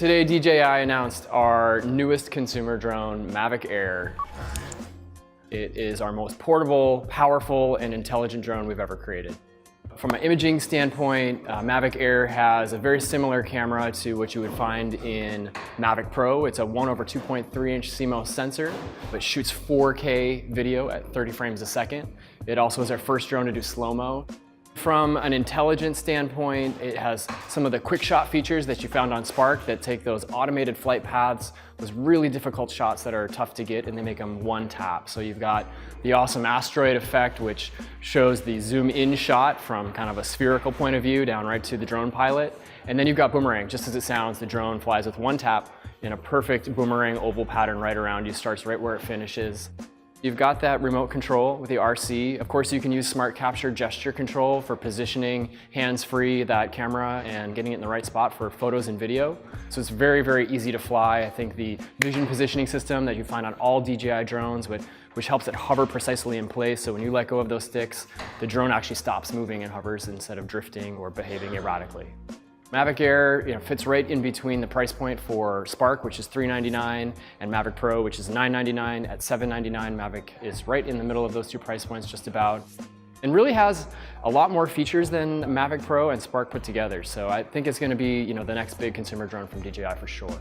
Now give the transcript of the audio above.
Today, DJI announced our newest consumer drone, Mavic Air. It is our most portable, powerful, and intelligent drone we've ever created. From an imaging standpoint, Mavic Air has a very similar camera to what you would find in Mavic Pro. It's a 1/2.3-inch CMOS sensor, but shoots 4K video at 30 frames a second. It also is our first drone to do slow-mo. From an intelligence standpoint, it has some of the quick shot features that you found on Spark that take those automated flight paths, those really difficult shots that are tough to get, and they make them one tap. So you've got the awesome asteroid effect, which shows the zoom in shot from kind of a spherical point of view down right to the drone pilot. And then you've got boomerang. Just as it sounds, the drone flies with one tap in a perfect boomerang oval pattern right around you, starts right where it finishes. You've got that remote control with the RC. Of course, you can use smart capture gesture control for positioning hands-free that camera and getting it in the right spot for photos and video. So it's very, very easy to fly. I think the vision positioning system that you find on all DJI drones, which helps it hover precisely in place. So when you let go of those sticks, the drone actually stops moving and hovers instead of drifting or behaving erratically. Mavic Air fits right in between the price point for Spark, which is $399, and Mavic Pro, which is $999. At $799, Mavic is right in the middle of those two price points just about, and really has a lot more features than Mavic Pro and Spark put together. So I think it's going to be the next big consumer drone from DJI for sure.